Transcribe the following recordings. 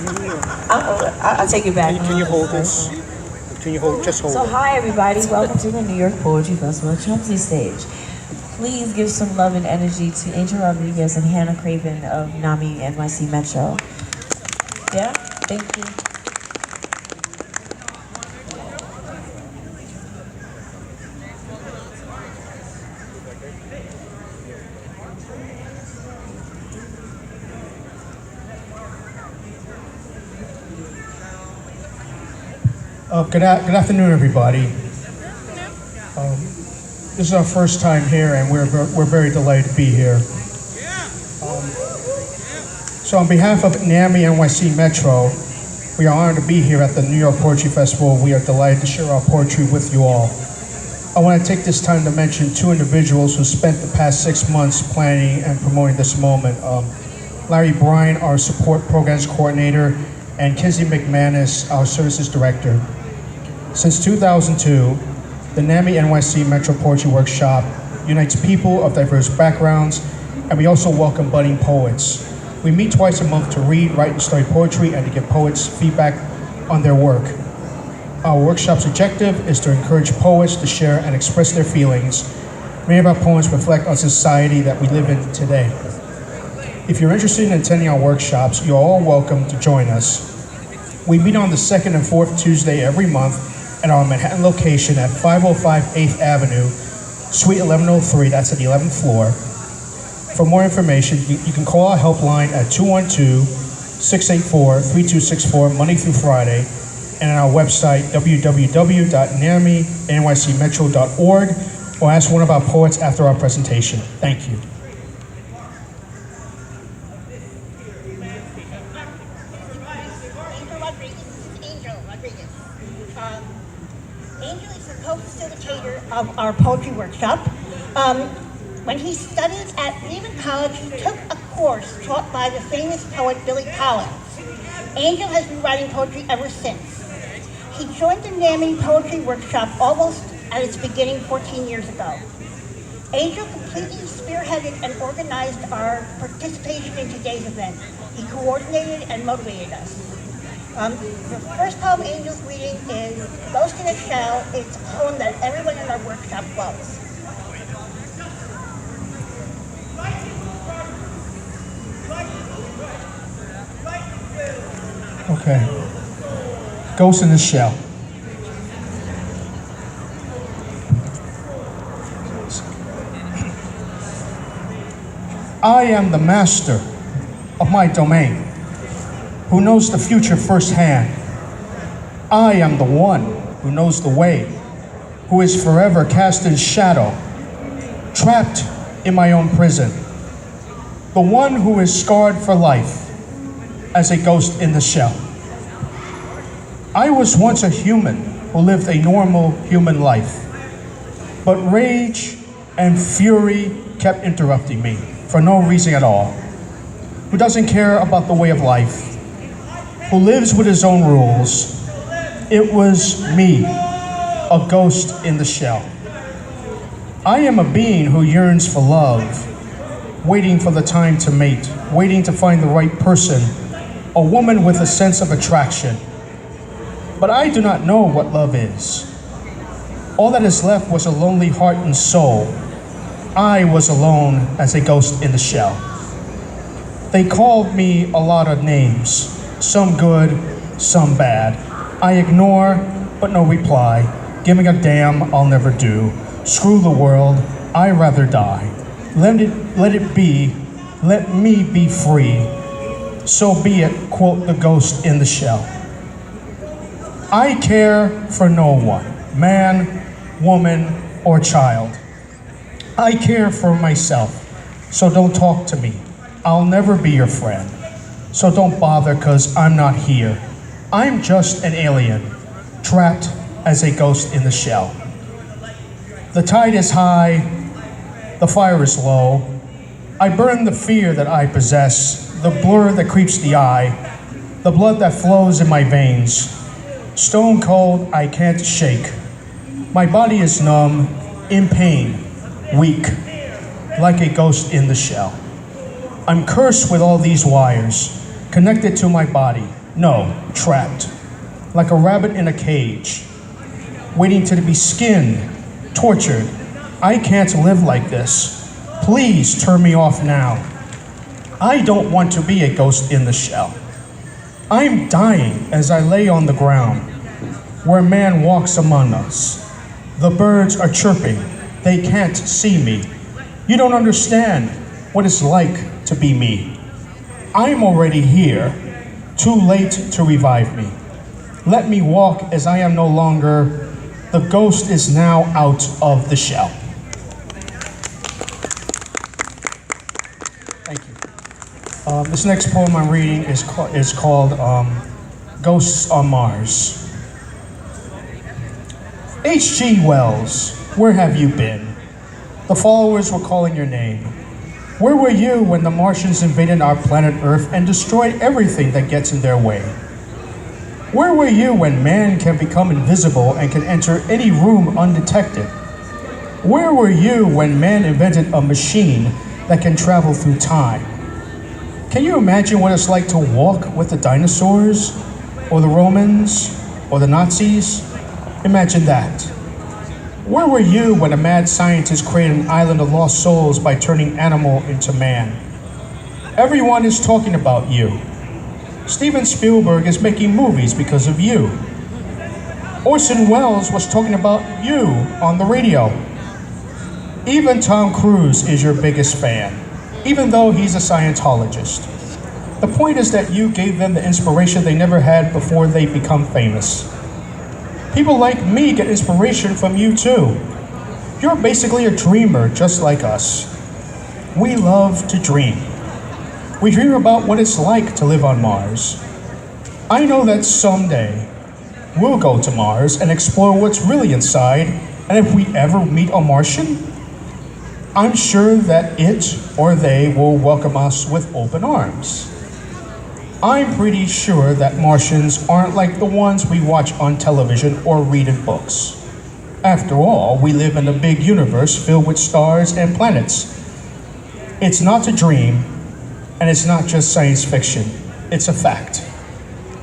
I'll take it back. Can you hold this? Can you just hold So it? hi everybody, welcome to the New York Poetry Festival Chelsea stage. Please give some love and energy to Angel Rodriguez and Hannah Craven of NAMI NYC Metro. Yeah, thank you. Good afternoon, everybody. This is our first time here, and we're very delighted to be here. So on behalf of NAMI NYC Metro, we are honored to be here at the New York Poetry Festival. We are delighted to share our poetry with you all. I want to take this time to mention two individuals who spent the past 6 months planning and promoting this moment. Larry Bryan, our Support Programs Coordinator, and Kizzy McManus, our Services Director. Since 2002, the NAMI NYC Metro Poetry Workshop unites people of diverse backgrounds, and we also welcome budding poets. We meet twice a month to read, write, and study poetry and to give poets feedback on their work. Our workshop's objective is to encourage poets to share and express their feelings. Many of our poems reflect on society that we live in today. If you're interested in attending our workshops, you're all welcome to join us. We meet on the second and fourth Tuesday every month at our Manhattan location at 505 8th Avenue, Suite 1103, that's at the 11th floor. For more information, you can call our helpline at 212-684-3264 Monday through Friday, and on our website, www.naminycmetro.org, or ask one of our poets after our presentation. Thank you. Angel Rodriguez. Angel is the co-facilitator of our poetry workshop. When he studied at Liban College, he took a course taught by the famous poet Billy Collins. Angel has been writing poetry ever since. He joined the NAMI Poetry Workshop almost at its beginning 14 years ago. Angel completely spearheaded and organized our participation in today's event. He coordinated and motivated us. The first poem Angel's reading is Ghost in a Shell. It's a poem that everyone in our workshop loves. Okay. Ghost in the Shell. I am the master of my domain, who knows the future firsthand. I am the one who knows the way, who is forever cast in shadow, trapped in my own prison. The one who is scarred for life as a ghost in the shell. I was once a human who lived a normal human life, but rage and fury kept interrupting me for no reason at all. Who doesn't care about the way of life, who lives with his own rules. It was me, a ghost in the shell. I am a being who yearns for love, waiting for the time to mate, waiting to find the right person, a woman with a sense of attraction. But I do not know what love is. All that is left was a lonely heart and soul. I was alone as a ghost in the shell. They called me a lot of names, some good, some bad. I ignore, but no reply. Giving a damn I'll never do. Screw the world, I'd rather die. Let it be, let me be free. So be it, quote the ghost in the shell. I care for no one, man, woman, or child. I care for myself, so don't talk to me. I'll never be your friend, so don't bother, 'cause I'm not here. I'm just an alien, trapped as a ghost in the shell. The tide is high, the fire is low. I burn the fear that I possess, the blur that creeps the eye, the blood that flows in my veins. Stone cold, I can't shake. My body is numb, in pain, weak, like a ghost in the shell. I'm cursed with all these wires, connected to my body, No, trapped. Like a rabbit in a cage, waiting to be skinned, tortured. I can't live like this. Please turn me off now. I don't want to be a ghost in the shell. I'm dying as I lay on the ground, where man walks among us. The birds are chirping. They can't see me. You don't understand what it's like to be me. I'm already here, too late to revive me. Let me walk as I am no longer. The ghost is now out of the shell. Thank you. This next poem I'm reading is called Ghosts on Mars. H.G. Wells, where have you been? The followers were calling your name. Where were you when the Martians invaded our planet Earth and destroyed everything that gets in their way? Where were you when man can become invisible and can enter any room undetected? Where were you when man invented a machine that can travel through time? Can you imagine what it's like to walk with the dinosaurs, or the Romans, or the Nazis? Imagine that. Where were you when a mad scientist created an island of lost souls by turning animal into man? Everyone is talking about you. Steven Spielberg is making movies because of you. Orson Welles was talking about you on the radio. Even Tom Cruise is your biggest fan, even though he's a Scientologist. The point is that you gave them the inspiration they never had before they become famous. People like me get inspiration from you too. You're basically a dreamer just like us. We love to dream. We dream about what it's like to live on Mars. I know that someday we'll go to Mars and explore what's really inside, and if we ever meet a Martian, I'm sure that it or they will welcome us with open arms. I'm pretty sure that Martians aren't like the ones we watch on television or read in books. After all, we live in a big universe filled with stars and planets. It's not a dream, and it's not just science fiction. It's a fact.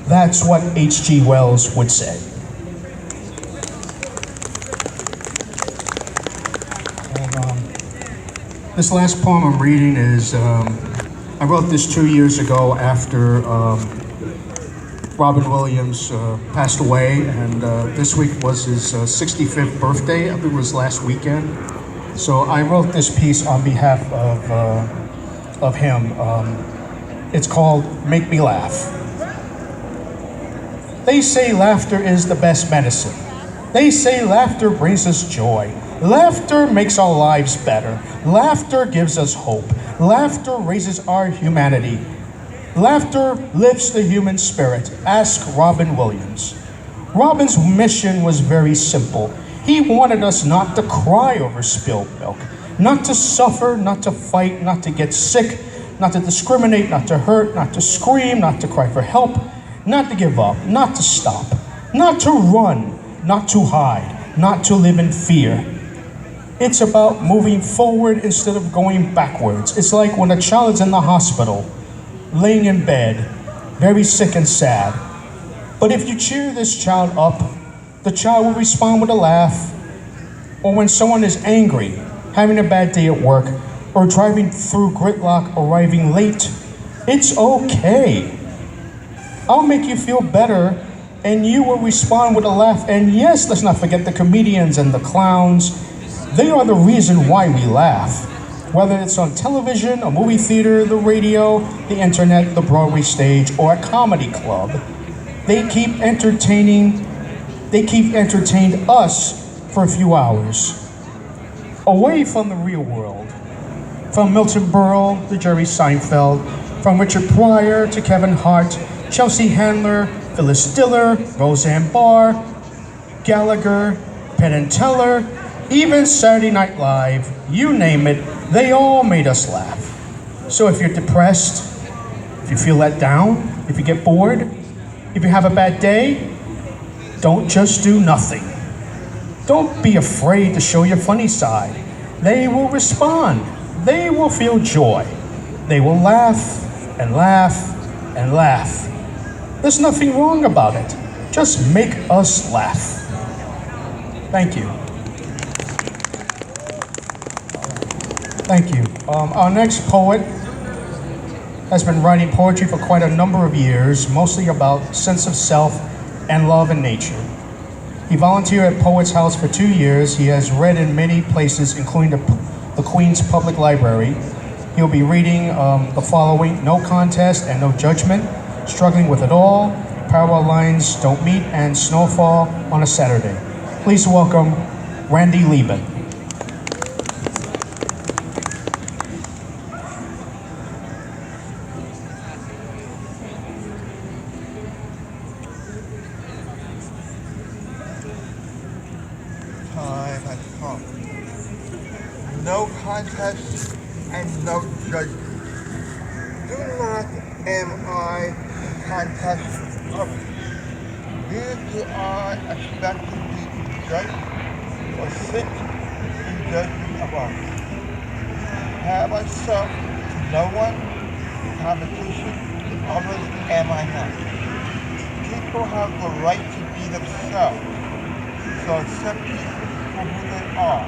That's what H.G. Wells would say. This last poem I'm reading is, I wrote this 2 years ago after Robin Williams passed away, and this week was his 65th birthday. I think it was last weekend. So I wrote this piece on behalf of him. It's called Make Me Laugh. They say laughter is the best medicine. They say laughter brings us joy. Laughter makes our lives better. Laughter gives us hope. Laughter raises our humanity. Laughter lifts the human spirit. Ask Robin Williams. Robin's mission was very simple. He wanted us not to cry over spilled milk, not to suffer, not to fight, not to get sick, not to discriminate, not to hurt, not to scream, not to cry for help, not to give up, not to stop, not to run, not to hide, not to live in fear. It's about moving forward instead of going backwards. It's like when a child's in the hospital, laying in bed, very sick and sad. But if you cheer this child up, the child will respond with a laugh. Or when someone is angry, having a bad day at work, or driving through gridlock, arriving late, it's okay. I'll make you feel better, and you will respond with a laugh. And yes, let's not forget the comedians and the clowns. They are the reason why we laugh. Whether it's on television, a movie theater, the radio, the internet, the Broadway stage, or a comedy club, they keep entertained us for a few hours. Away from the real world. From Milton Berle to Jerry Seinfeld, from Richard Pryor to Kevin Hart, Chelsea Handler, Phyllis Diller, Roseanne Barr, Gallagher, Penn and Teller, even Saturday Night Live, you name it, they all made us laugh. So if you're depressed, if you feel let down, if you get bored, if you have a bad day, don't just do nothing. Don't be afraid to show your funny side. They will respond. They will feel joy. They will laugh and laugh and laugh. There's nothing wrong about it. Just make us laugh. Thank you. Thank you. Our next poet has been writing poetry for quite a number of years, mostly about sense of self and love and nature. He volunteered at Poets House for 2 years. He has read in many places, including the Queens Public Library. He'll be reading the following: No Contest and No Judgment, Struggling with It All, Parallel Lines Don't Meet, and Snowfall on a Saturday. Please welcome Randy Liban. Time has come. No contest and no judgment. Do not am I the contest of it. Neither do I expect to be judged or sit in judgment of others. Have I self to no one? Competition with others am I not. People have the right to be themselves, so accept people for who they are.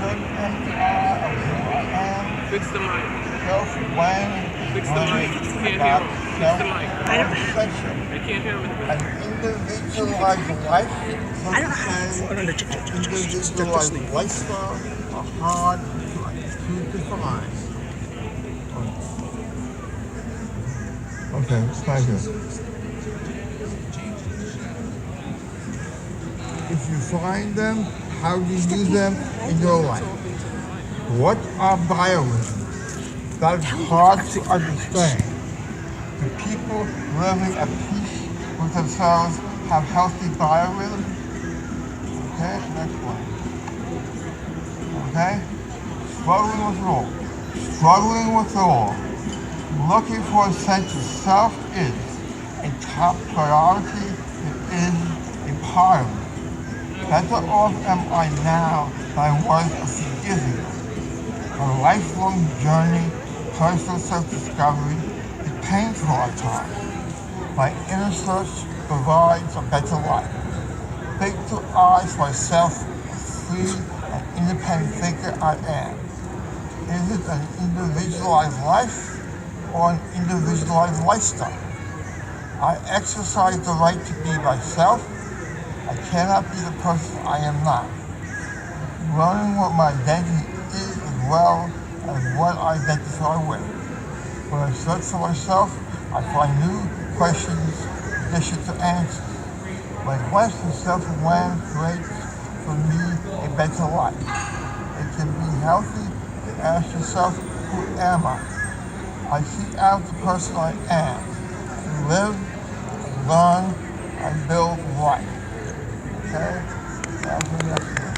Certain am I of who I am. Fix the mic. Self-when, Fix the mic. Can't hear about him. Fix the mic. self-obsession. I can't hear him. An individualized life, individualized lifestyle are hard to define. Okay, thank you. If you find them, how do you use them in your life? What are biorhythms? That is hard to understand. Do people living at peace with themselves have healthy biorhythms? Okay, next one. Okay? Struggling with it all. Struggling with it all. Looking for a sense of self is a top priority. It is empowerment. Better off am I now than I was a few years ago. A lifelong journey, personal self-discovery is painful at times. My inner search provides a better life. Take to eyes myself, a free and independent thinker I am. Is it an individualized life or an individualized lifestyle? I exercise the right to be myself. I cannot be the person I am not. Learning what my identity is as well as what I identify with. When I search for myself, I find new questions, additions to answers. My quest for self-awareness creates for me a better life. It can be healthy to ask yourself, who am I? I seek out the person I am, to live, learn, and build life. Okay? That's the next one.